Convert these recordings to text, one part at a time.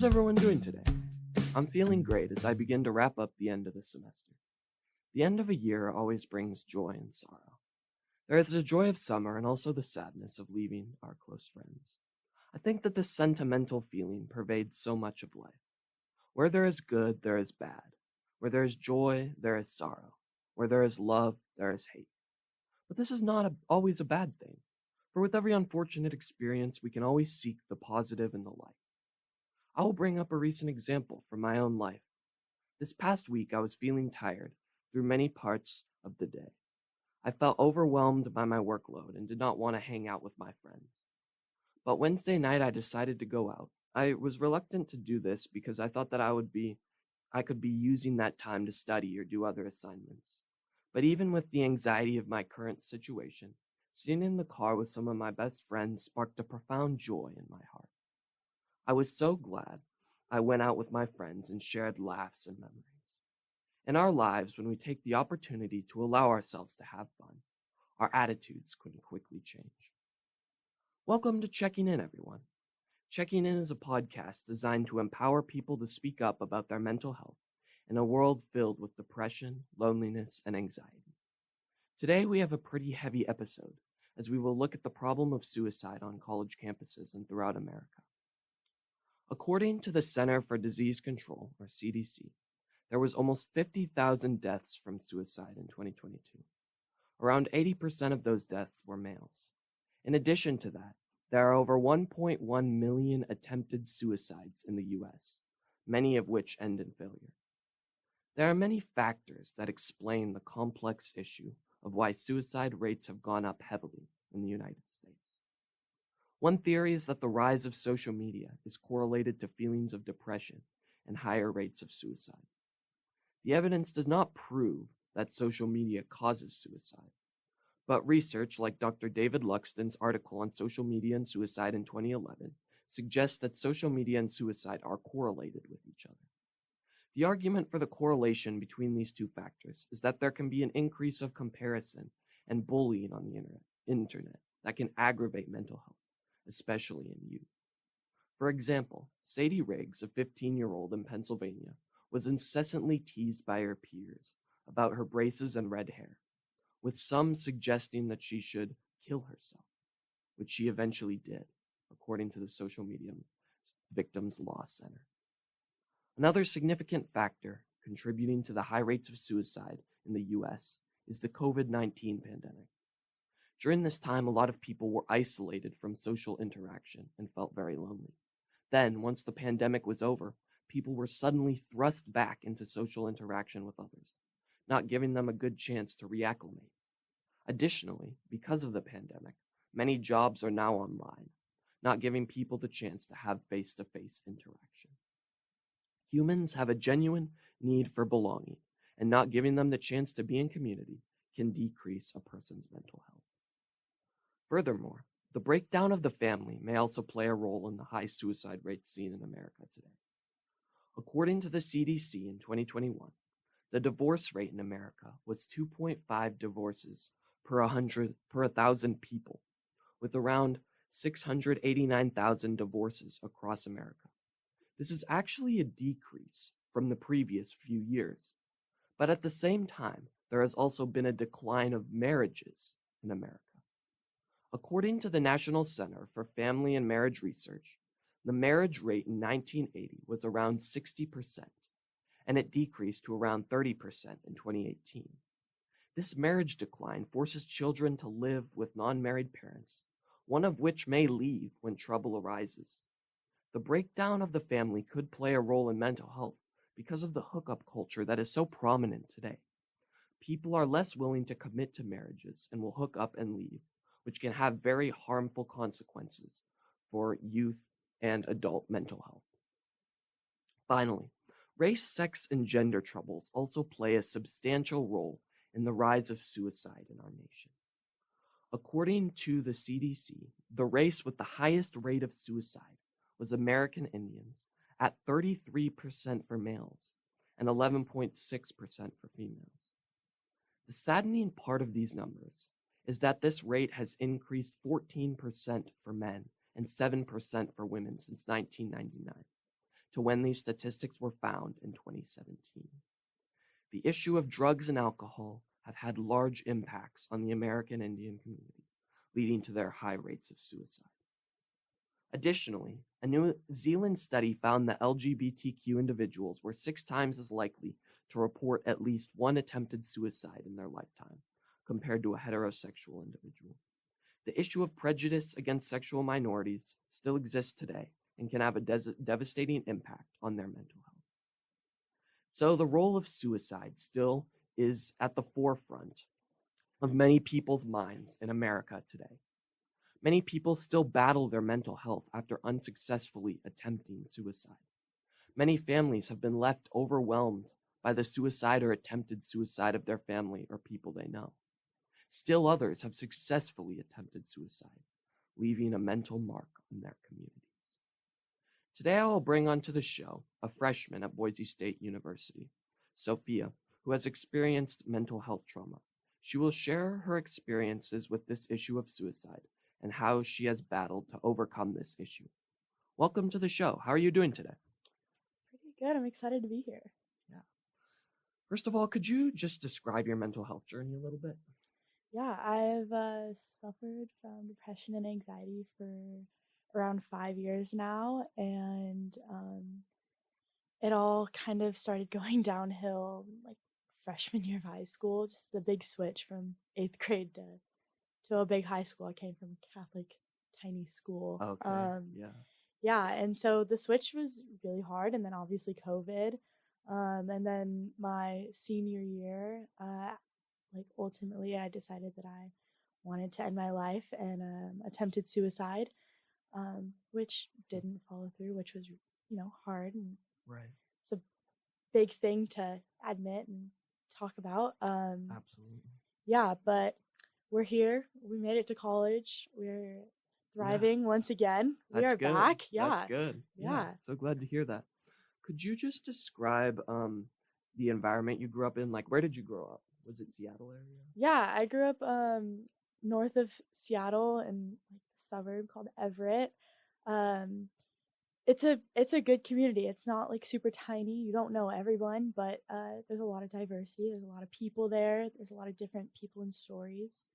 How's everyone doing today? I'm feeling great as I begin to wrap up the end of the semester. The end of a year always brings joy and sorrow. There is the joy of summer and also the sadness of leaving our close friends. I think that this sentimental feeling pervades so much of life. Where there is good, there is bad. Where there is joy, there is sorrow. Where there is love, there is hate. But this is not always a bad thing, for with every unfortunate experience, we can always seek the positive and the light. I will bring up a recent example from my own life. This past week, I was feeling tired through many parts of the day. I felt overwhelmed by my workload and did not want to hang out with my friends. But Wednesday night, I decided to go out. I was reluctant to do this because I thought that I could be using that time to study or do other assignments. But even with the anxiety of my current situation, sitting in the car with some of my best friends sparked a profound joy in my heart. I was so glad I went out with my friends and shared laughs and memories. In our lives, when we take the opportunity to allow ourselves to have fun, our attitudes can quickly change. Welcome to Checking In, everyone. Checking In is a podcast designed to empower people to speak up about their mental health in a world filled with depression, loneliness, and anxiety. Today, we have a pretty heavy episode as we will look at the problem of suicide on college campuses and throughout America. According to the Center for Disease Control, or CDC, there was almost 50,000 deaths from suicide in 2022. Around 80% of those deaths were males. In addition to that, there are over 1.1 million attempted suicides in the US, many of which end in failure. There are many factors that explain the complex issue of why suicide rates have gone up heavily in the United States. One theory is that the rise of social media is correlated to feelings of depression and higher rates of suicide. The evidence does not prove that social media causes suicide, but research like Dr. David Luxton's article on social media and suicide in 2011 suggests that social media and suicide are correlated with each other. The argument for the correlation between these two factors is that there can be an increase of comparison and bullying on the internet that can aggravate mental health, especially in youth. For example, Sadie Riggs, a 15-year-old in Pennsylvania, was incessantly teased by her peers about her braces and red hair, with some suggesting that she should kill herself, which she eventually did, according to the Social Media Victims Law Center. Another significant factor contributing to the high rates of suicide in the US is the COVID-19 pandemic. During this time, a lot of people were isolated from social interaction and felt very lonely. Then, once the pandemic was over, people were suddenly thrust back into social interaction with others, not giving them a good chance to reacclimate. Additionally, because of the pandemic, many jobs are now online, not giving people the chance to have face-to-face interaction. Humans have a genuine need for belonging, and not giving them the chance to be in community can decrease a person's mental health. Furthermore, the breakdown of the family may also play a role in the high suicide rates seen in America today. According to the CDC in 2021, the divorce rate in America was 2.5 divorces per 1,000 people, with around 689,000 divorces across America. This is actually a decrease from the previous few years, but at the same time, there has also been a decline of marriages in America. According to the National Center for Family and Marriage Research, the marriage rate in 1980 was around 60%, and it decreased to around 30% in 2018. This marriage decline forces children to live with non-married parents, one of which may leave when trouble arises. The breakdown of the family could play a role in mental health because of the hookup culture that is so prominent today. People are less willing to commit to marriages and will hook up and leave, which can have very harmful consequences for youth and adult mental health. Finally, race, sex, and gender troubles also play a substantial role in the rise of suicide in our nation. According to the CDC, the race with the highest rate of suicide was American Indians at 33% for males and 11.6% for females. The saddening part of these numbers is that this rate has increased 14% for men and 7% for women since 1999. to when these statistics were found in 2017. The issue of drugs and alcohol have had large impacts on the American Indian community, leading to their high rates of suicide. Additionally, a New Zealand study found that LGBTQ individuals were 6 times as likely to report at least one attempted suicide in their lifetime compared to a heterosexual individual. The issue of prejudice against sexual minorities still exists today and can have a devastating impact on their mental health. So the role of suicide still is at the forefront of many people's minds in America today. Many people still battle their mental health after unsuccessfully attempting suicide. Many families have been left overwhelmed by the suicide or attempted suicide of their family or people they know. Still others have successfully attempted suicide, leaving a mental mark on their communities. Today I will bring onto the show a freshman at Boise State University, Sophia, who has experienced mental health trauma. She will share her experiences with this issue of suicide and how she has battled to overcome this issue. Welcome to the show. How are you doing today? Pretty good. I'm excited to be here. Yeah. First of all, could you just describe your mental health journey a little bit? Yeah, I've suffered from depression and anxiety for around 5 years now, and it all kind of started going downhill like freshman year of high school, just the big switch from 8th grade to a big high school. I came from a Catholic tiny school. Okay, yeah. Yeah, and so the switch was really hard, and then obviously COVID. And then my senior year, like ultimately I decided that I wanted to end my life and attempted suicide, which didn't follow through, which was, hard. And Right. it's a big thing to admit and talk about. Absolutely. Yeah, but we're here. We made it to college. We're thriving once again. We That's are good. back. Yeah. That's good. Yeah. So glad to hear that. Could you just describe the environment you grew up in? Like, where did you grow up? Was it Seattle area? Yeah, I grew up north of Seattle in like a suburb called Everett. Um, it's a good community. It's not like super tiny. You don't know everyone, but there's a lot of diversity. There's a lot of people there. There's a lot of different people and stories.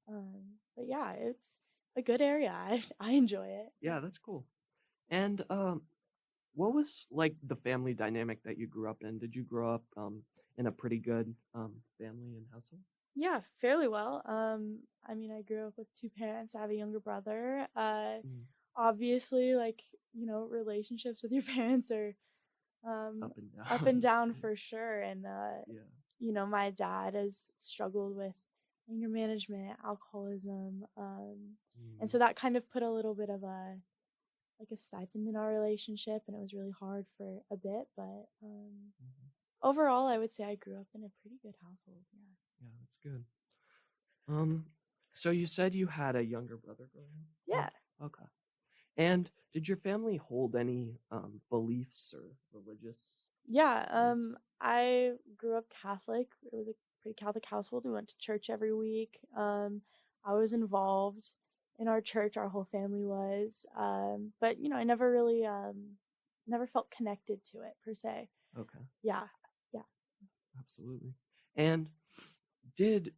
But yeah, it's a good area. I enjoy it. Yeah, that's cool. And what was like the family dynamic that you grew up in? Did you grow up in a pretty good family and household? Yeah, fairly well. I mean, I grew up with 2 parents. I have a younger brother. Obviously, like, relationships with your parents are Up and down. up and down for sure. And Yeah. my dad has struggled with anger management, alcoholism, and so that kind of put a little bit of a stipend in our relationship, and it was really hard for a bit. But overall, I would say I grew up in a pretty good household. Yeah, that's good. So you said you had a younger brother growing up? Yeah. Okay. And did your family hold any beliefs or religious? Yeah. beliefs? I grew up Catholic. It was a pretty Catholic household. We went to church every week. I was involved in our church. Our whole family was. But I never really never felt connected to it per se. Okay. Yeah. Absolutely. And did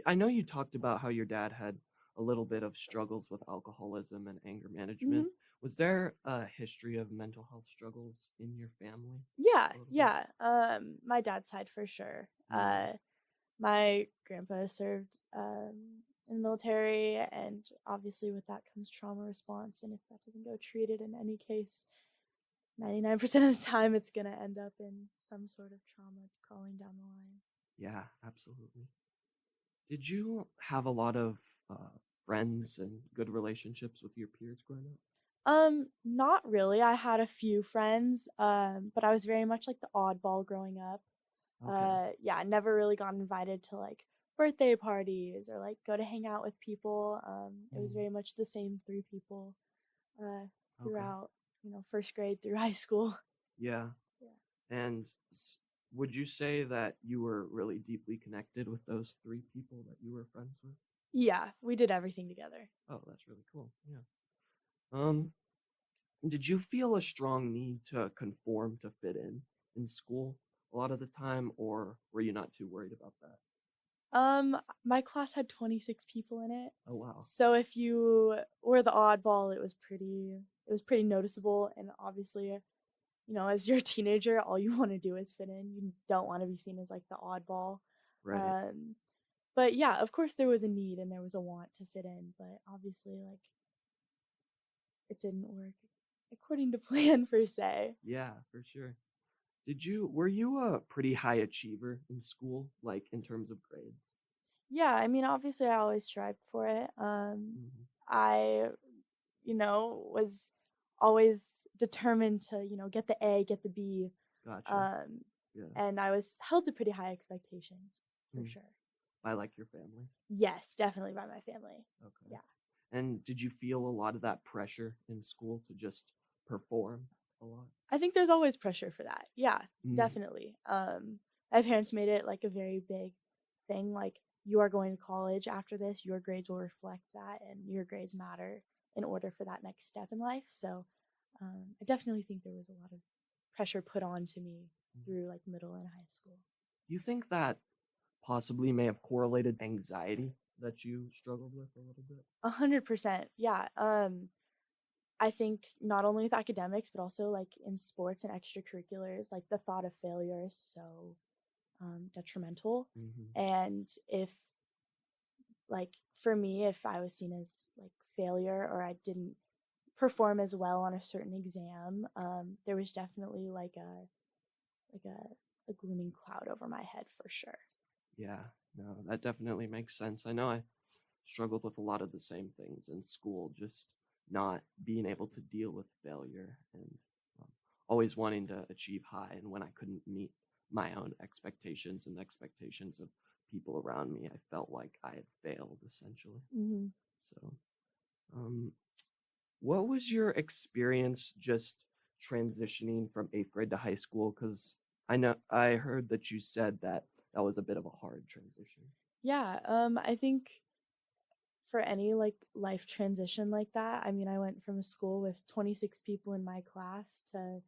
I know you talked about how your dad had a little bit of struggles with alcoholism and anger management. Was there a history of mental health struggles in your family? Yeah. My dad's side for sure. My grandpa served in the military, and obviously with that comes trauma response. And if that doesn't go treated in any case, 99% of the time it's gonna end up in some sort of trauma crawling down the line. Yeah, absolutely. Did you have a lot of friends and good relationships with your peers growing up? Not really. I had a few friends, but I was very much like the oddball growing up. Okay. Yeah, I never really got invited to like birthday parties or like go to hang out with people. It was very much the same 3 people throughout, first grade through high school. Yeah. Yeah. And would you say that you were really deeply connected with those 3 people that you were friends with? Yeah, we did everything together. Oh, that's really cool. Yeah. Did you feel a strong need to conform to fit in school a lot of the time, or were you not too worried about that? My class had 26 people in it. Oh wow. So if you were the oddball, it was pretty noticeable, and obviously, as you're a teenager, all you want to do is fit in. You don't want to be seen as like the oddball. Right. Um but yeah, of course there was a need and there was a want to fit in, but obviously like it didn't work according to plan per se. Yeah, for sure. Were you a pretty high achiever in school, like in terms of grades? Yeah, I mean, obviously I always strived for it. Hmm. I, was always determined to, get the A, get the B. Gotcha. Um, Yeah. and I was held to pretty high expectations for Mm. sure. By like your family? Yes, definitely by my family. Okay. Yeah. And did you feel a lot of that pressure in school to just perform a lot? I think there's always pressure for that. Yeah, Mm. definitely. My parents made it like a very big thing. Like, you are going to college after this, your grades will reflect that, and your grades matter in order for that next step in life. So, I definitely think there was a lot of pressure put on to me Mm. through like middle and high school. You think that possibly may have correlated anxiety that you struggled with a little bit? 100%. Yeah. I think not only with academics, but also like in sports and extracurriculars, like the thought of failure is so detrimental. Hmm. And if, like, for me, if I was seen as like failure or I didn't perform as well on a certain exam, there was definitely like a glooming cloud over my head for sure. Yeah, no, that definitely makes sense. I know I struggled with a lot of the same things in school, just not being able to deal with failure and um, always wanting to achieve high. And when I couldn't meet my own expectations and the expectations of people around me, I felt like I had failed essentially. Hmm. So, um, what was your experience just transitioning from eighth grade to high school? Because I heard that you said that that was a bit of a hard transition. Yeah, I think for any like life transition like that, I mean, I went from a school with 26 people in my class to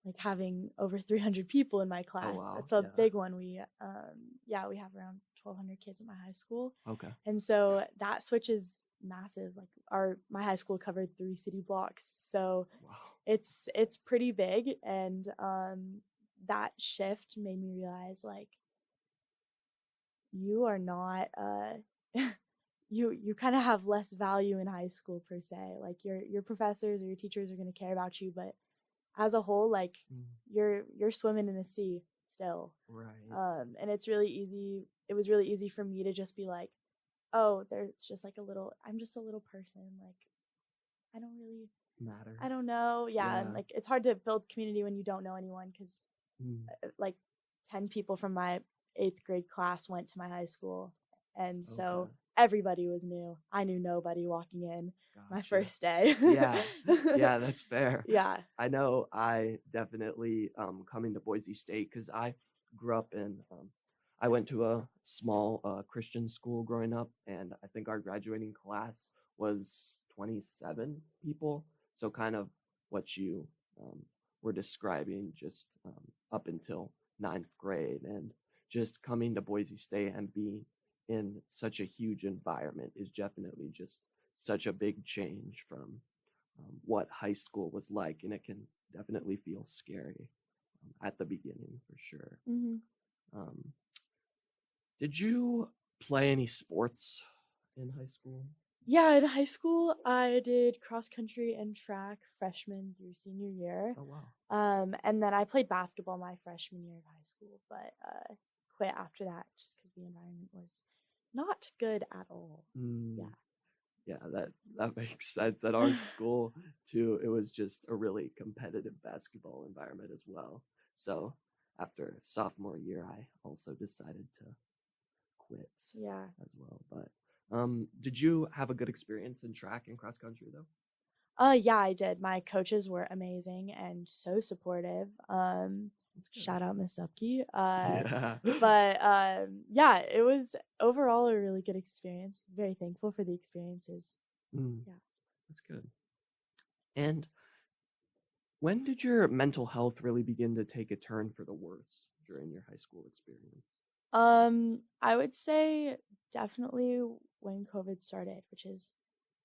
like having over 300 people in my Oh class. wow, That's a yeah. big one. We have around 1,200 kids at my high school. Okay. And so that switch is massive. Like my high school covered 3 city blocks. So Wow. it's pretty big, and that shift made me realize like you are not you kind of have less value in high school per se. Like your professors or your teachers are going to care about you, but as a whole, like Mm, you're swimming in the sea still. right. And it's really easy. It was really easy for me to just be like, oh, there's just like I'm just a little person. Like I don't really, Matter. I don't know. Yeah, and Yeah. like it's hard to build community when you don't know anyone because Mm, like 10 people from my eighth grade class went to my high school, and so okay. everybody was new. I knew nobody walking in my Gotcha. first day. Yeah. Yeah, that's fair. Yeah. I know I definitely coming to Boise State because I grew up in I went to a small Christian school growing up, and I think our graduating class was 27 people. So kind of what you um, were describing, just up until ninth grade, and just coming to Boise State and being in such a huge environment is definitely just such a big change from what high school was like, and it can definitely feel scary at the beginning for sure. Hmm. Um, did you play any sports in high school? Yeah, in high school, I did cross country and track freshman through senior year. Oh wow. And then I played basketball my freshman year of high school, but quit after that just because the environment was not good at all. Mm, Yeah. yeah, that makes sense. At our school too, it was just a really competitive basketball environment as well. So after sophomore year, I also decided to quit Yeah. as well. But did you have a good experience in track and cross country though? Yeah, I did. My coaches were amazing and so supportive. That's good. Shout out Miss Upke. Yeah. But yeah, it was overall a really good experience. Very thankful for the experiences. Mm, Yeah. that's good. And when did your mental health really begin to take a turn for the worse during your high school experience? I would say definitely when COVID started, which is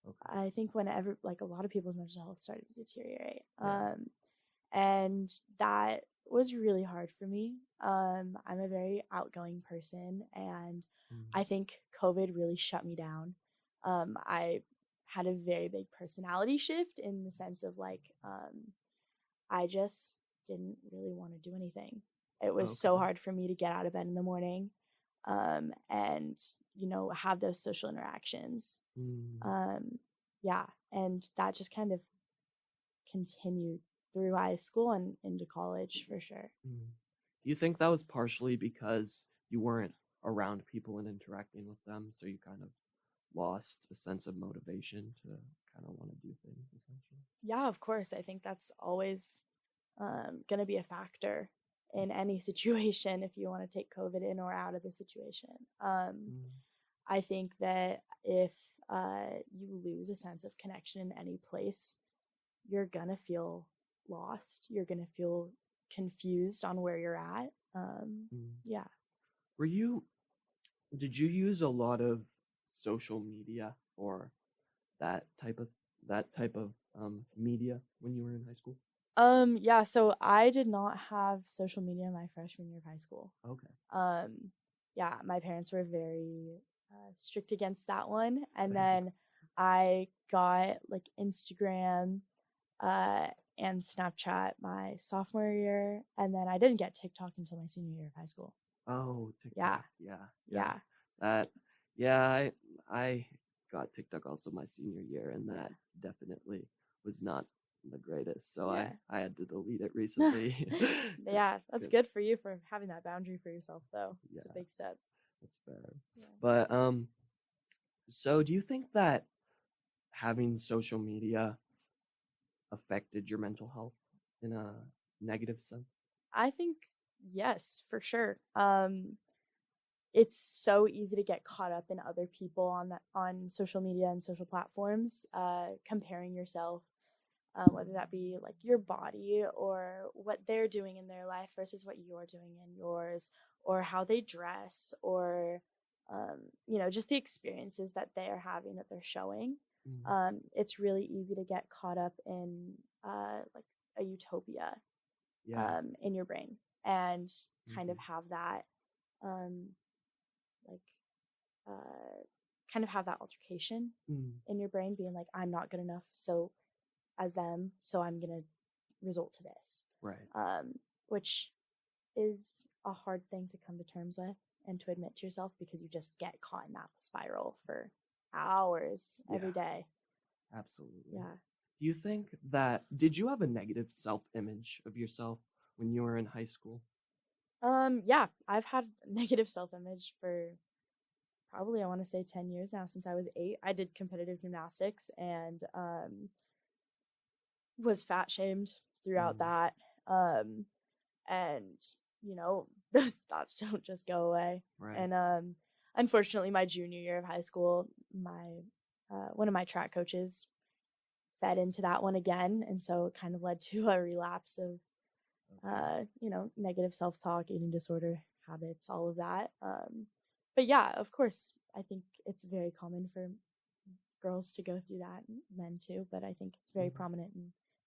Okay. I think whenever like a lot of people's mental health started to deteriorate. Yeah. And that was really hard for me. I'm a very outgoing person, and Mm. I think COVID really shut me down. I had a very big personality shift in the sense of like, I just didn't really want to do anything. It was so Okay. hard for me to get out of bed in the morning, and have those social interactions. Mm. Um, yeah, and that just kind of continued through high school and into college for sure. Mm. Do you think that was partially because you weren't around people and interacting with them, so you kind of lost a sense of motivation to kind of want to do things, essentially? Yeah, of course. I think that's always going to be a factor in any situation if you want to take COVID in or out of the situation. Mm. I think that if you lose a sense of connection in any place, you're going to feel lost. You're going to feel confused on where you're at. Mm. Yeah. Were you, did you use a lot of social media or that type of media when you were in high school? Yeah, so I did not have social media my freshman year of high school. Okay. Um, yeah, my parents were very strict against that one. And Fair. then I got like Instagram uh, and Snapchat my sophomore year. And then I didn't get TikTok until my senior year of high school. Oh, Yeah, TikTok. Yeah, yeah. yeah, That, yeah, I got TikTok also my senior year, and that definitely was not the greatest. So yeah, I had to delete it yeah. recently. Yeah, that's 'Cause- good for you for having that boundary for yourself, though. It's a yeah, big step. that's fair. Yeah. But so do you think that having social media affected your mental health in a negative sense? I think yes, for sure. It's so easy to get caught up in other people on social media and social platforms, comparing yourself, whether that be like your body or what they're doing in their life versus what you're doing in yours, or how they dress, or just the experiences that they're having that they're showing. Mm. It's really easy to get caught up in like a utopia Yeah. in your brain and kind of Mhm. have that um, like uh, kind of have that altercation Mm. in your brain being like, I'm not good enough so as them, so I'm gonna result to this, Right. um, which is a hard thing to come to terms with and to admit to yourself because you just get caught in that spiral for hours every Yeah, day. absolutely. Yeah. Do you think that did you have a negative self-image of yourself when you were in high school? Yeah, I've had negative self-image for probably I want to say 10 years now. Since I was 8, I did competitive gymnastics and was fat shamed throughout Mm. that. Um, and those thoughts don't just go away. Right. And unfortunately, my junior year of high school, my one of my track coaches fed into that one again, and so it kind of led to a relapse of Okay. negative self-talk, eating disorder, habits, all of that. But yeah, of course, I think it's very common for girls to go through that, and men too. But I think it's very Mhm. prominent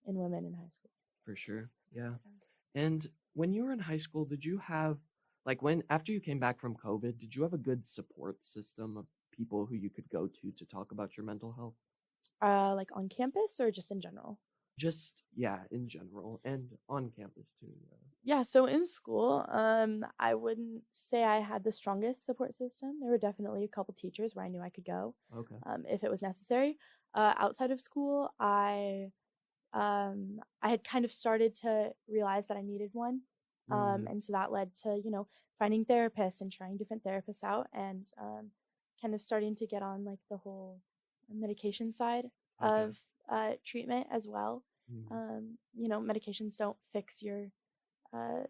in women in high school. For sure. Yeah. Yeah. And when you were in high school, did you have like when after you came back from COVID, did you have a good support system of people who you could go to talk about your mental health? Like on campus or just in general? Just yeah, in general and on campus too. Yeah, so in school, I wouldn't say I had the strongest support system. There were definitely a couple teachers where I knew I could go Okay. if it was necessary. Outside of school, I had kind of started to realize that I needed one, Mm. and so that led to finding therapists and trying different therapists out, and kind of starting to get on like the whole medication side Okay. of treatment as well. Mm. Medications don't fix your uh,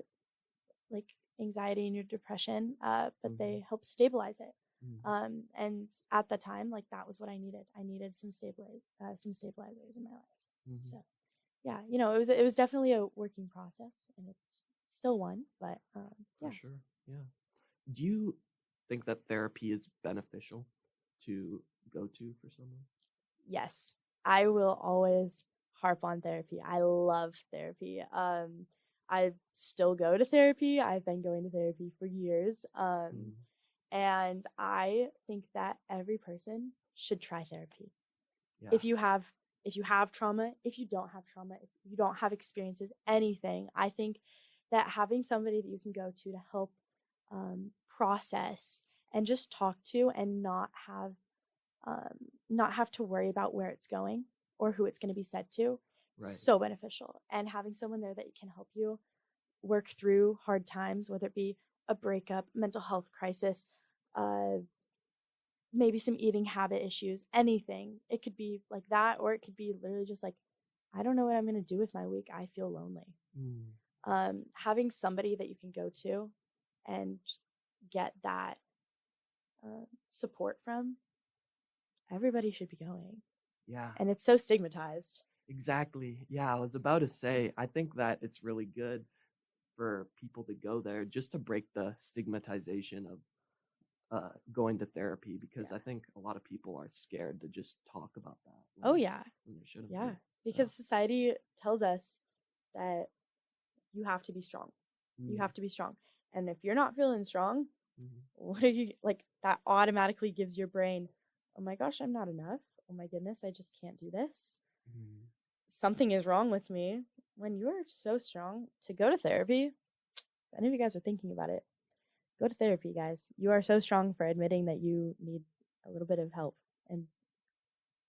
like anxiety and your depression, but Mhm. they help stabilize it. Mm. And at the time, like that was what I needed. I needed some stabilizers in my life. Hmm. So yeah, it was definitely a working process, and it's still one, but For yeah. sure. Yeah. Do you think that therapy is beneficial to go to for someone? Yes, I will always harp on therapy. I love therapy. I still go to therapy. I've been going to therapy for years. Mm. And I think that every person should try therapy. Yeah. If you have if you have trauma, if you don't have trauma, if you don't have experiences, anything, I think that having somebody that you can go to help process and just talk to and not have to worry about where it's going or who it's going to be said to, Right. so beneficial. And having someone there that can help you work through hard times, whether it be a breakup, mental health crisis, uh, maybe some eating habit issues, anything. It could be like that, or it could be literally just like, I don't know what I'm going to do with my week. I feel lonely. Mm. Having somebody that you can go to and get that support from, everybody should be going. Yeah. And it's so stigmatized. Exactly. Yeah, I was about to say, I think that it's really good for people to go there just to break the stigmatization of going to therapy because Yeah. I think a lot of people are scared to just talk about that Oh, yeah. when they shouldn't Yeah. be. So, Because society tells us that you have to be strong. You mm, have to be strong. And if you're not feeling strong, mhm, what are you like? That automatically gives your brain, oh my gosh, I'm not enough. Oh my goodness, I just can't do this. mm, Something is wrong with me. When you are so strong to go to therapy, if any of you guys are thinking about it, go to therapy, guys. You are so strong for admitting that you need a little bit of help and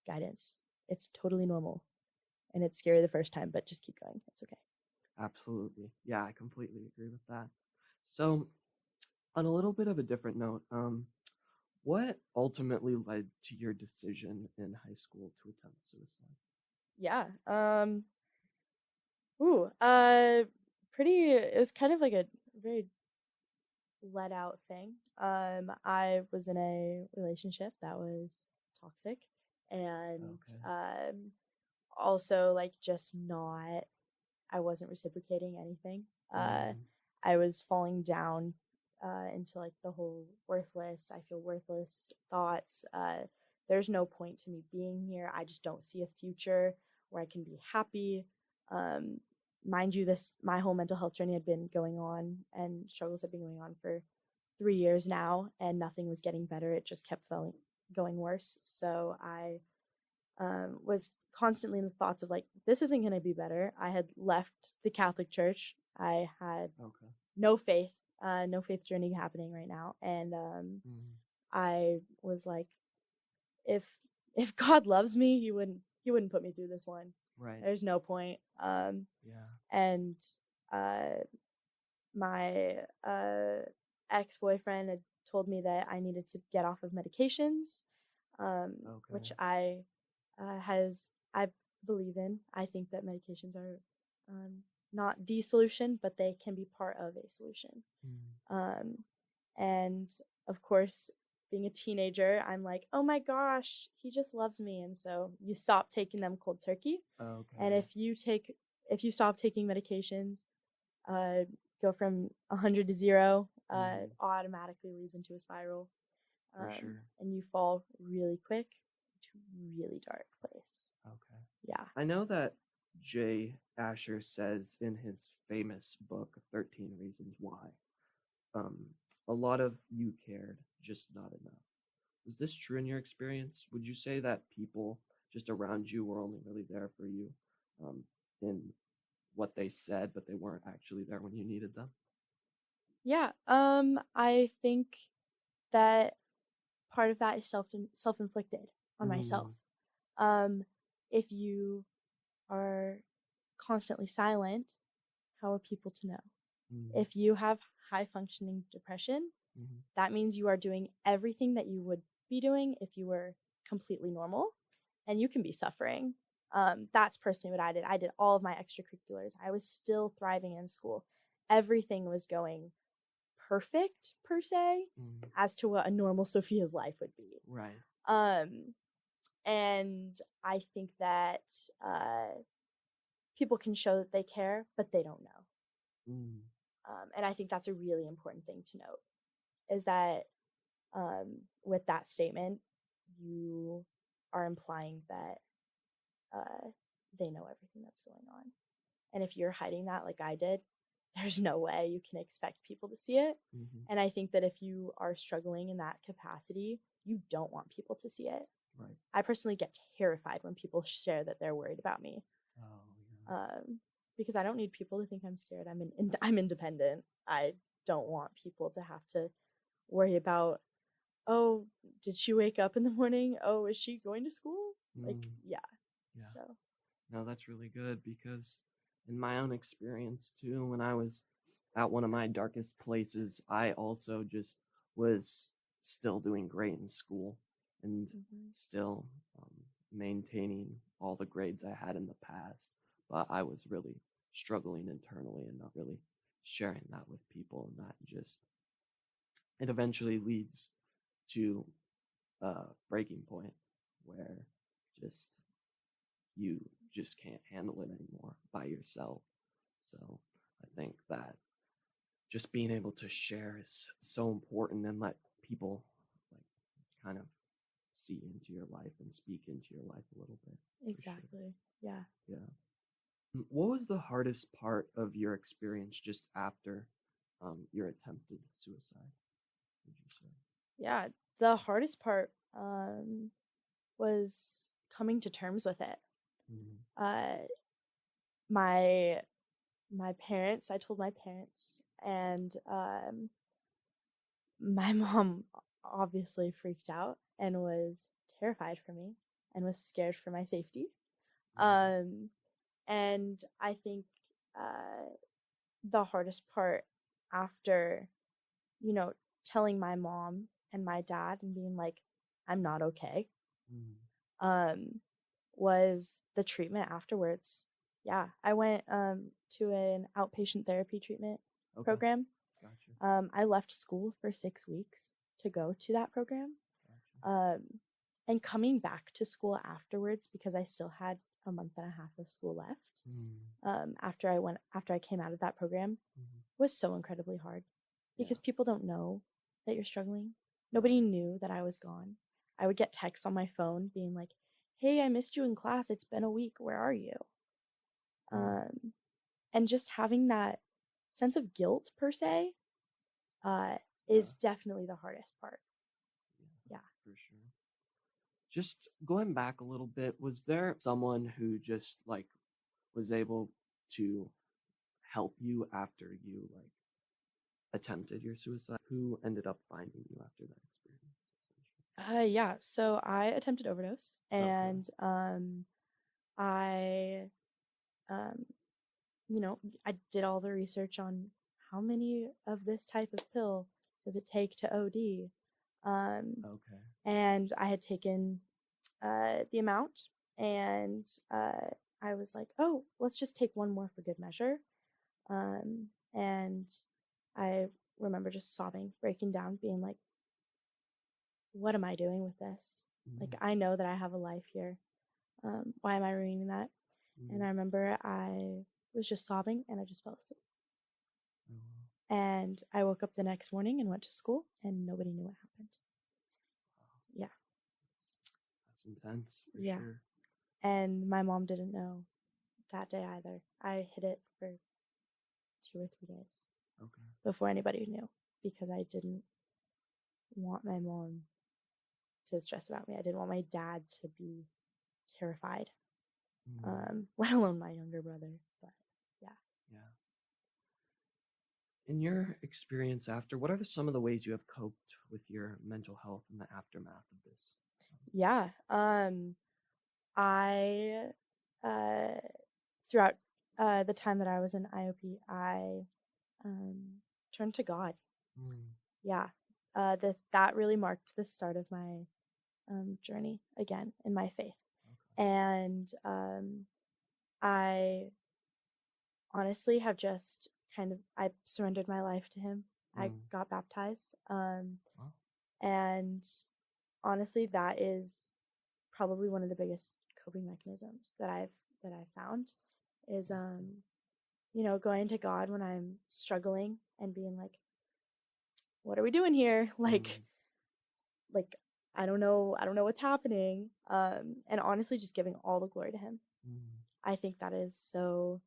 guidance. It's totally normal. And it's scary the first time, but just keep going. It's okay. absolutely. Yeah, I completely agree with that. So, on a little bit of a different note, what ultimately led to your decision in high school to attempt suicide? Yeah. Ooh. Pretty. It was kind of like a very let out thing. I was in a relationship that was toxic, and Okay. also like just not. I wasn't reciprocating anything. Mm, I was falling down into like the whole worthless. I feel worthless thoughts. There's no point to me being here. I just don't see a future where I can be happy. Um, Mind you, this my whole mental health journey had been going on, and struggles had been going on for 3 years now, and nothing was getting better. It just kept going worse. So I was constantly in the thoughts of like, this isn't going to be better. I had left the Catholic Church. I had okay. no faith, no faith journey happening right now, and Mm, I was like, if if God loves me, he wouldn't put me through this one. right. There's no point. Yeah. And uh, my ex boyfriend had told me that I needed to get off of medications, which Okay. I believe in. I think that medications are um, not the solution, but they can be part of a solution. Mm, Um, and of course, being a teenager, I'm like, oh my gosh, he just loves me, and so you stop taking them cold turkey. And okay. if you stop taking medications, uh, go from 100 to 0, Mm, automatically leads into a spiral, for sure. and you fall really quick to a really dark place. Okay. Yeah. I know that Jay Asher says in his famous book, 13 Reasons Why, um, a lot of you cared, just not enough. Was this true in your experience? Would you say that people just around you were only really there for you um, in what they said, but they weren't actually there when you needed them? Yeah. I think that part of that is self-inflicted on myself. Mm, Um, if you are constantly silent, how are people to know? mm, If you have high functioning depression, mm, that means you are doing everything that you would be doing if you were completely normal, and you can be suffering. That's personally what I did. I did all of my extracurriculars. I was still thriving in school. Everything was going perfect per se mm. as to what a normal Sophia's life would be. Right. Um, And I think that people can show that they care, but they don't know. Mm. And I think that's a really important thing to note is that with that statement, you are implying that they know everything that's going on. And if you're hiding that like I did, there's no way you can expect people to see it. Mm-hmm. And I think that if you are struggling in that capacity, you don't want people to see it. Right. I personally get terrified when people share that they're worried about me. Oh, yeah. Because I don't need people to think I'm scared. I'm independent. I don't want people to have to worry about, oh, did she wake up in the morning? Oh, is she going to school? Like, yeah. Yeah. So No, that's really good because in my own experience too, when I was at one of my darkest places, I also just was still doing great in school and still maintaining all the grades I had in the past. But I was really struggling internally and not really sharing that with people. And that just, it eventually leads to a breaking point where just you just can't handle it anymore by yourself. So I think that just being able to share is so important and let people like kind of see into your life and speak into your life a little bit. exactly. Sure. Yeah. Yeah. What was the hardest part of your experience just after your attempted suicide, would you say? Yeah. The hardest part was coming to terms with it. Mm-hmm. My parents, I told my parents, and my mom obviously freaked out and was terrified for me and was scared for my safety. Mm-hmm. And I think the hardest part after, telling my mom and my dad and being like, I'm not okay, was the treatment afterwards. Yeah, I went to an outpatient therapy treatment program. Gotcha. I left school for 6 weeks to go to that program. Gotcha. And coming back to school afterwards, because I still had a month and a half of school left, after I came out of that program, was so incredibly hard because people don't know that you're struggling. Nobody knew that I was gone. I would get texts on my phone being like, hey, I missed you in class. It's been a week. Where are you? And just having that sense of guilt per se is definitely the hardest part. Yeah. For sure. Just going back a little bit, was there someone who just like was able to help you after you like attempted your suicide? Who ended up finding you after that experience? Yeah. So I attempted overdose, and I I did all the research on how many of this type of pill does it take to OD. And I had taken the amount, and I was like, oh, let's just take one more for good measure. And I remember just sobbing, breaking down, being like, what am I doing with this? Like, I know that I have a life here. Why am I ruining that? And I remember I was just sobbing and I just fell asleep. And I woke up the next morning and went to school and nobody knew what happened. Yeah. That's intense for sure. And my mom didn't know that day either. I hid it for 2 or 3 days before anybody knew because I didn't want my mom to stress about me. I didn't want my dad to be terrified, let alone my younger brother. But yeah. In your experience after, what are some of the ways you have coped with your mental health in the aftermath of this? Yeah. I throughout the time that I was in IOP, I turned to God. Yeah. That really marked the start of my journey again in my faith. And I honestly have just I surrendered my life to him. I got baptized. And honestly, that is probably one of the biggest coping mechanisms that I've found is going to God when I'm struggling and being like, what are we doing here? Like I don't know what's happening. And honestly just giving all the glory to him. I think that is so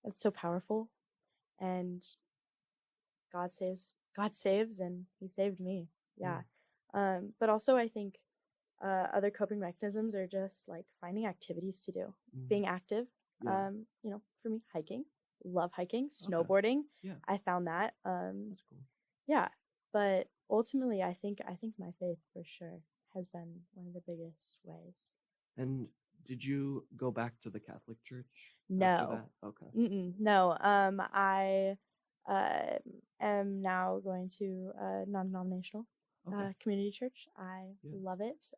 it's so powerful, and God saves, and he saved me. Yeah. But also I think other coping mechanisms are just like finding activities to do, being active. Yeah. For me, hiking, love hiking, Okay. snowboarding. Yeah. I found that. That's cool. Yeah, but ultimately, I think my faith for sure has been one of the biggest ways. And did you go back to the Catholic Church after No. that? Okay. No. I am now going to a non-denominational Okay. community church. I Yeah. love it.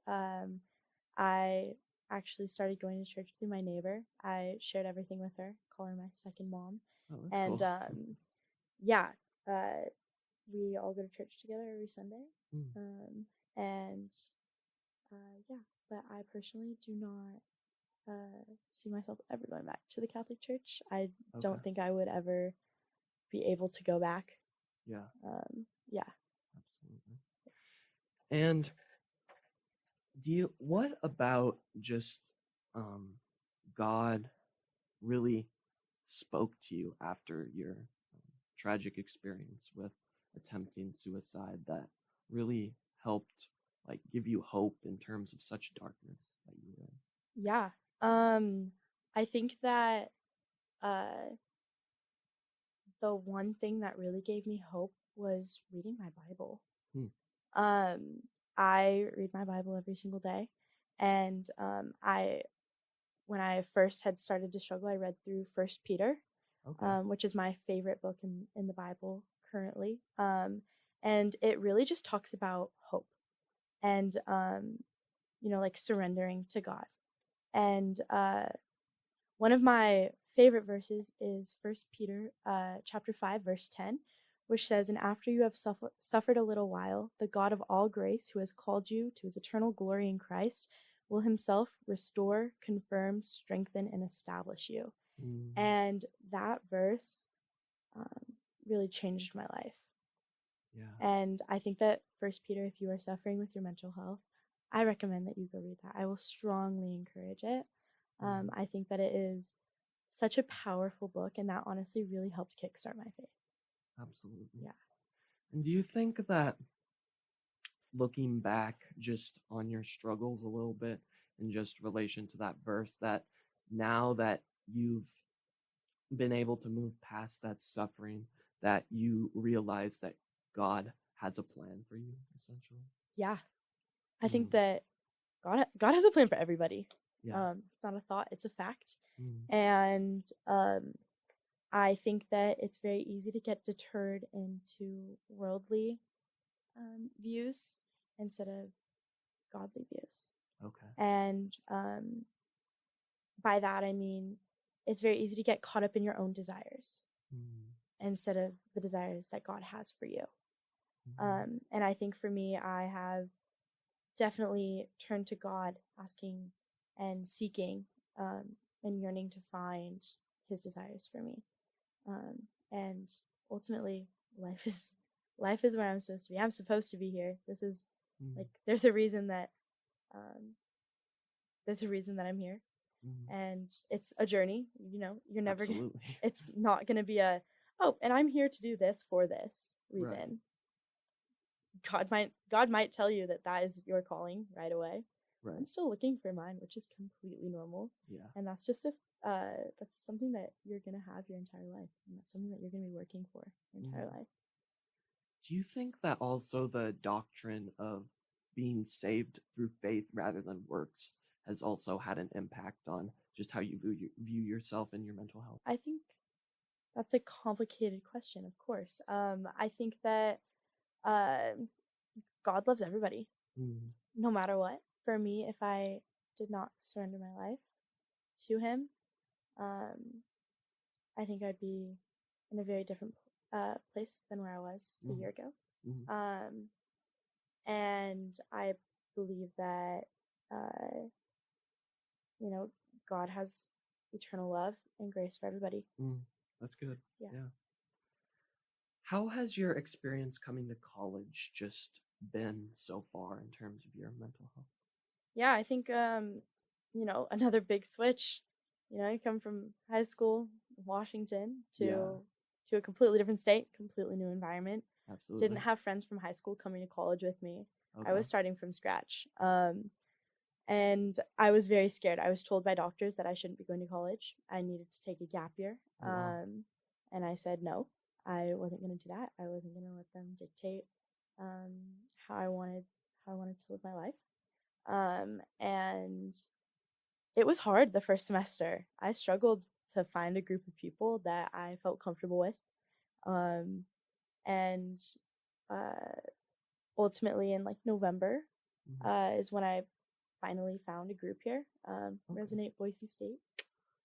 I actually started going to church through my neighbor. I shared everything with her, call her my second mom. Oh, that's And cool. yeah, we all go to church together every Sunday. Mm. And yeah, but I personally do not see myself ever going back to the Catholic Church. I don't Okay. think I would ever be able to go back. Yeah. Yeah. Absolutely. And what about just God really spoke to you after your tragic experience with attempting suicide that really helped like give you hope in terms of such darkness that you were in? Yeah. I think that the one thing that really gave me hope was reading my Bible. Um, I read my Bible every single day, and when I first had started to struggle, I read through First Peter, Okay. which is my favorite book in the Bible currently. And it really just talks about hope and like surrendering to God. And one of my favorite verses is First Peter chapter 5 verse 10, which says, "And after you have suffered a little while, the God of all grace, who has called you to his eternal glory in Christ, will himself restore, confirm, strengthen, and establish you." And that verse really changed my life. Yeah. And I think that First Peter, if you are suffering with your mental health, I recommend that you go read that. I will strongly encourage it. I think that it is such a powerful book, and that honestly really helped kickstart my faith. Absolutely. Yeah. And do you think that looking back just on your struggles a little bit in just relation to that verse, that now that you've been able to move past that suffering, that you realize that God has a plan for you, essentially? Yeah. I think that God has a plan for everybody. Yeah. It's not a thought, it's a fact. Mm. And I think that it's very easy to get deterred into worldly views instead of godly views. Okay. And by that I mean it's very easy to get caught up in your own desires instead of the desires that God has for you. And I think for me, I have definitely turned to God, asking and seeking and yearning to find his desires for me. And ultimately, life is where I'm supposed to be. I'm supposed to be here. This is like there's a reason that I'm here. And it's a journey. You're never gonna, it's not gonna be a, oh, and I'm here to do this for this reason. Right. God might tell you that is your calling right away. Right. I'm still looking for mine, which is completely normal. Yeah. And that's just that's something that you're gonna have your entire life, and that's something that you're gonna be working for your entire life. Do you think that also the doctrine of being saved through faith rather than works has also had an impact on just how you view yourself and your mental health? I think that's a complicated question, of course. I think that God loves everybody, no matter what. For me, if I did not surrender my life to him, I think I'd be in a very different place than where I was a year ago. And I believe that, uh, you know, God has eternal love and grace for everybody. That's good. Yeah. Yeah. How has your experience coming to college just been so far in terms of your mental health? Yeah, I think, another big switch. You come from high school, Washington, Yeah, to a completely different state, completely new environment. Didn't absolutely. have friends from high school coming to college with me. I Okay. was starting from scratch. And I was very scared. I was told by doctors that I shouldn't be going to college. I needed to take a gap year. Oh, wow. And I said no. I wasn't going to do that. I wasn't going to let them dictate um, how I wanted to live my life. And it was hard the first semester. I struggled to find a group of people that I felt comfortable with. Um, and uh, ultimately, in like November, Mhm. is when I finally found a group here, Okay. Resonate Boise State,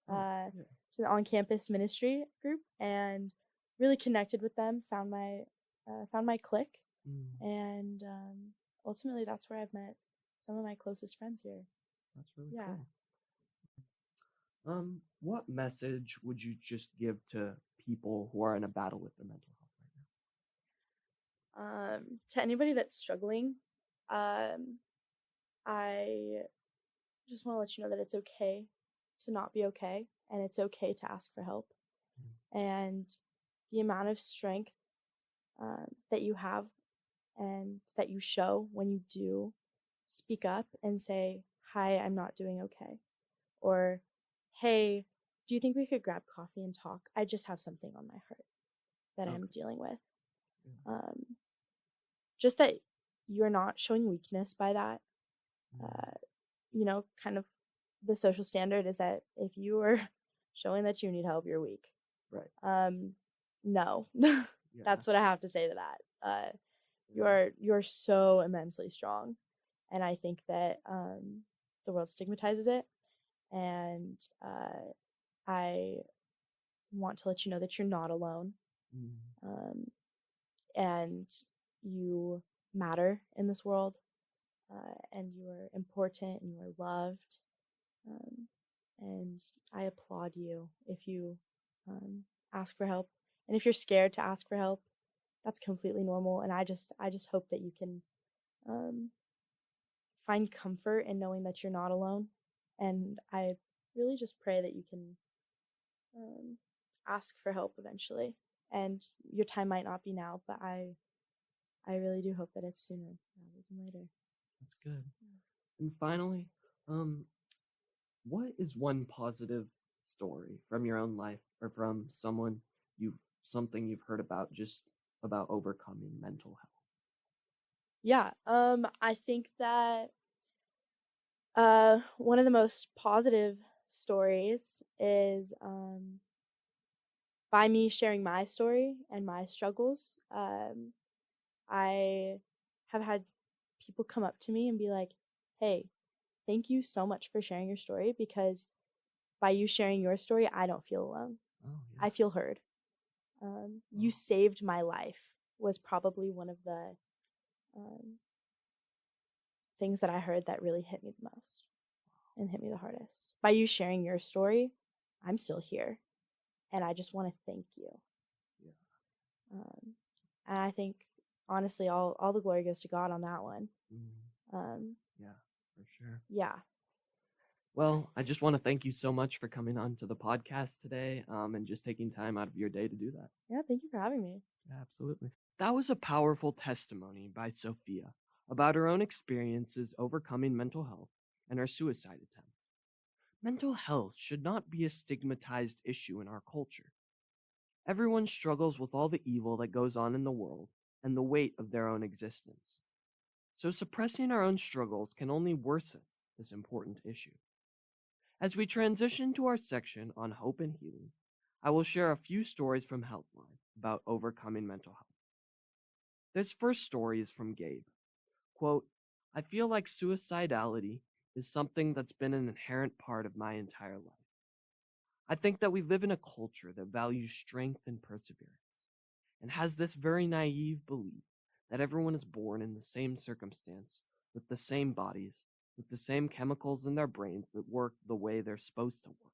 Oh, uh, yeah. an on-campus ministry group, and really connected with them. Found my clique, Mm, and ultimately, that's where I've met some of my closest friends here. that's really Yeah. cool. What message would you just give to people who are in a battle with their mental health right To anybody that's struggling, um, I just want to let you know that it's okay to not be okay, and it's okay to ask for help. now? And the amount of strength that you have and that you show when you do speak up and say, "Hi, I'm not doing okay," or "Hey, do you think we could grab coffee and talk? I just have something on my heart that I'm Okay. dealing with." Yeah. Um, just that you're not showing weakness by that. Mm, Uh, kind of the social standard is that if you are showing that you need help, you're weak. right. No, Yeah. that's what I have to say to that. Yeah. You're so immensely strong, and I think that the world stigmatizes it, and I want to let you know that you're not alone, Mm, um, and you matter in this world, and you are important and you are loved. Um, and I applaud you if you ask for help. And if you're scared to ask for help, that's completely normal. And I just hope that you can um, find comfort in knowing that you're not alone. And I really just pray that you can um, ask for help eventually. And your time might not be now, but I really do hope that it's sooner rather than later. that's good. And finally, um, what is one positive story from your own life or from something you've heard about just about overcoming mental health? Yeah, I think that one of the most positive stories is by me sharing my story and my struggles. I have had people come up to me and be like, "Hey, thank you so much for sharing your story because by you sharing your story, I don't feel alone. Oh yeah. I feel heard. You Oh, saved my life," was probably one of the um, things that I heard that really hit me the most and hit me the hardest. By you sharing your story, I'm still here, and I just want to thank you. yeah. Um, and I think honestly, all the glory goes to God on that one. Mm, Um, yeah, for sure. yeah, Well, I just want to thank you so much for coming on to the podcast today, and just taking time out of your day to do that. yeah. Thank you for having me. Yeah, absolutely. That was a powerful testimony by Sophia about her own experiences overcoming mental health and her suicide attempt. Mental health should not be a stigmatized issue in our culture. Everyone struggles with all the evil that goes on in the world and the weight of their own existence. So suppressing our own struggles can only worsen this important issue. As we transition to our section on hope and healing, I will share a few stories from Healthline about overcoming mental health. This first story is from Gabe. Quote, I feel like suicidality is something that's been an inherent part of my entire life. I think that we live in a culture that values strength and perseverance and has this very naive belief that everyone is born in the same circumstance, with the same bodies, with the same chemicals in their brains that work the way they're supposed to work.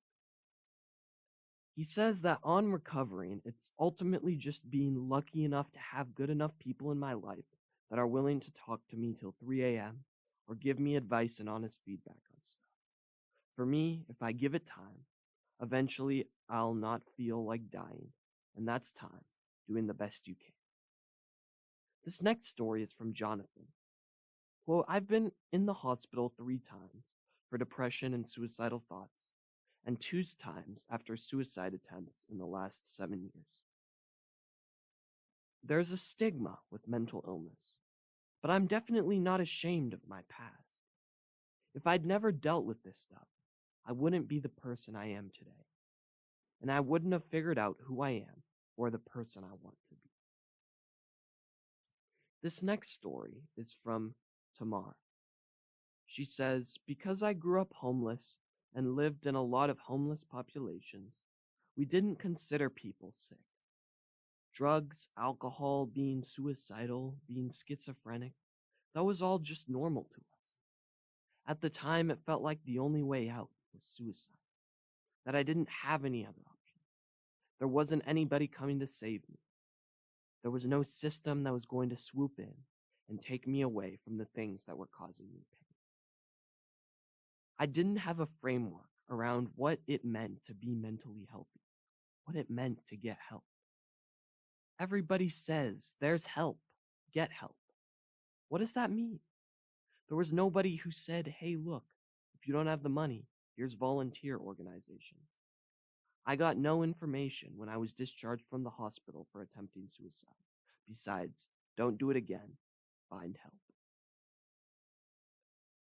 He says that on recovering, it's ultimately just being lucky enough to have good enough people in my life that are willing to talk to me till 3 a.m. or give me advice and honest feedback on stuff. For me, if I give it time, eventually I'll not feel like dying, and that's time, doing the best you can. This next story is from Jonathan. Quote, I've been in the hospital 3 times for depression and suicidal thoughts, and 2 times after suicide attempts in the last 7 years. There's a stigma with mental illness, but I'm definitely not ashamed of my past. If I'd never dealt with this stuff, I wouldn't be the person I am today, and I wouldn't have figured out who I am or the person I want to be. This next story is from Tamar. She says, because I grew up homeless and lived in a lot of homeless populations, we didn't consider people sick. Drugs, alcohol, being suicidal, being schizophrenic, that was all just normal to us. At the time, it felt like the only way out was suicide, that I didn't have any other option. There wasn't anybody coming to save me. There was no system that was going to swoop in and take me away from the things that were causing me pain. I didn't have a framework around what it meant to be mentally healthy, what it meant to get help. Everybody says, there's help, get help. What does that mean? There was nobody who said, hey, look, if you don't have the money, here's volunteer organizations. I got no information when I was discharged from the hospital for attempting suicide. Besides, don't do it again, find help.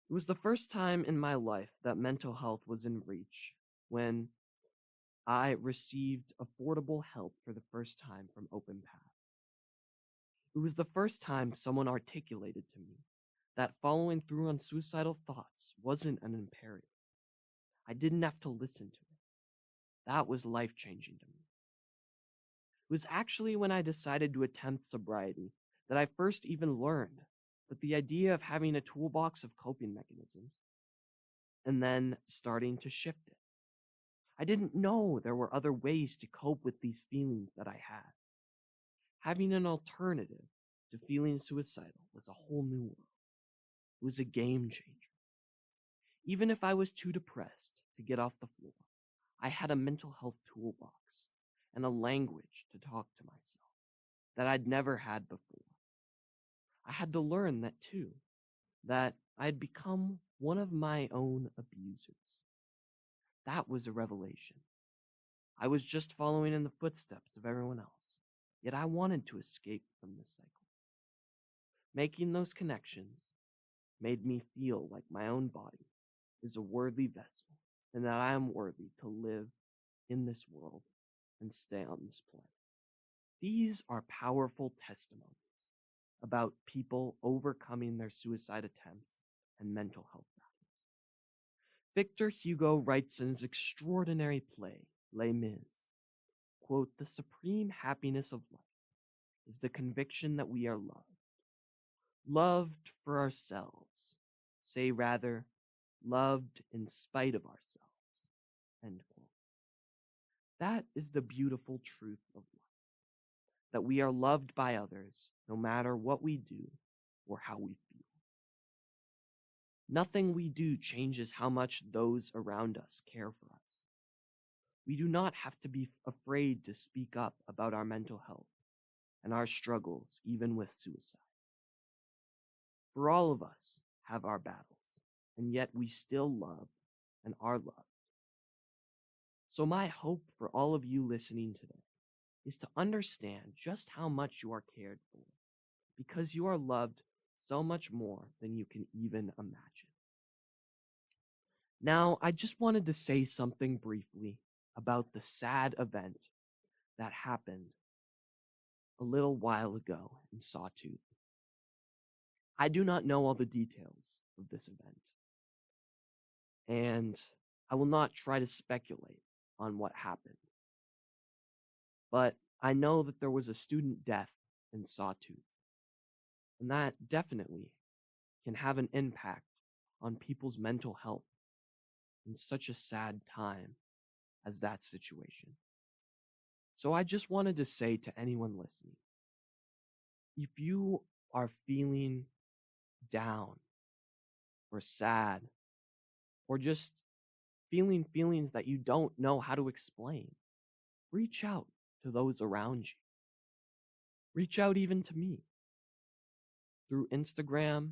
It was the first time in my life that mental health was in reach when I received affordable help for the first time from Open Path. It was the first time someone articulated to me that following through on suicidal thoughts wasn't an imperative. I didn't have to listen to it. That was life-changing to me. It was actually when I decided to attempt sobriety that I first even learned that the idea of having a toolbox of coping mechanisms and then starting to shift it. I didn't know there were other ways to cope with these feelings that I had. Having an alternative to feeling suicidal was a whole new world. It was a game changer. Even if I was too depressed to get off the floor, I had a mental health toolbox and a language to talk to myself that I'd never had before. I had to learn that too, that I'd become one of my own abusers. That was a revelation. I was just following in the footsteps of everyone else, yet I wanted to escape from this cycle. Making those connections made me feel like my own body is a worthy vessel and that I am worthy to live in this world and stay on this planet. These are powerful testimonies about people overcoming their suicide attempts and mental health battles. Victor Hugo writes in his extraordinary play, Les Mis, quote, the supreme happiness of life is the conviction that we are loved. Loved for ourselves, say rather, loved in spite of ourselves, end quote. That is the beautiful truth of life, that we are loved by others no matter what we do or how we feel. Nothing we do changes how much those around us care for us. We do not have to be afraid to speak up about our mental health and our struggles, even with suicide. For all of us have our battles, and yet we still love and are loved. So my hope for all of you listening today is to understand just how much you are cared for, because you are loved so much more than you can even imagine. Now, I just wanted to say something briefly about the sad event that happened a little while ago in Sawtooth. I do not know all the details of this event, and I will not try to speculate on what happened. But I know that there was a student death in Sawtooth. And that definitely can have an impact on people's mental health in such a sad time as that situation. So I just wanted to say to anyone listening, if you are feeling down or sad or just feeling feelings that you don't know how to explain, reach out to those around you. Reach out even to me through Instagram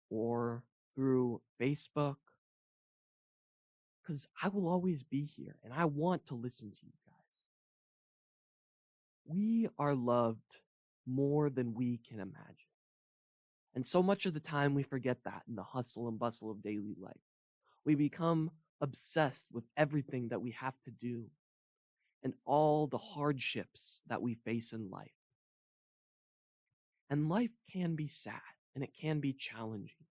or through Facebook, because I will always be here and I want to listen to you guys. We are loved more than we can imagine. And so much of the time we forget that in the hustle and bustle of daily life. We become obsessed with everything that we have to do and all the hardships that we face in life. And life can be sad and it can be challenging.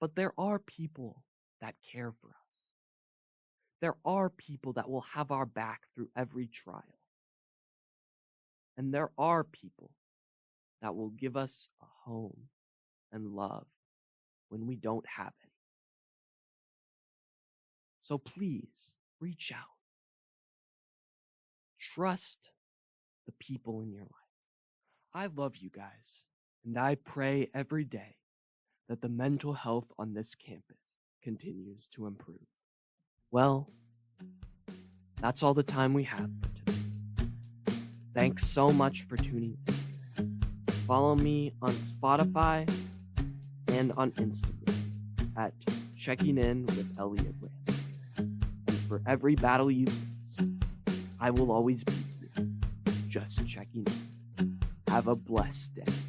But there are people that care for us. There are people that will have our back through every trial. And there are people that will give us a home and love when we don't have any. So please reach out. Trust the people in your life. I love you guys, and I pray every day that the mental health on this campus continues to improve. Well, that's all the time we have for today. Thanks so much for tuning in. Follow me on Spotify and on Instagram at Checking In with Elliot Rand. And for every battle you face, I will always be here, just checking in. Have a blessed day.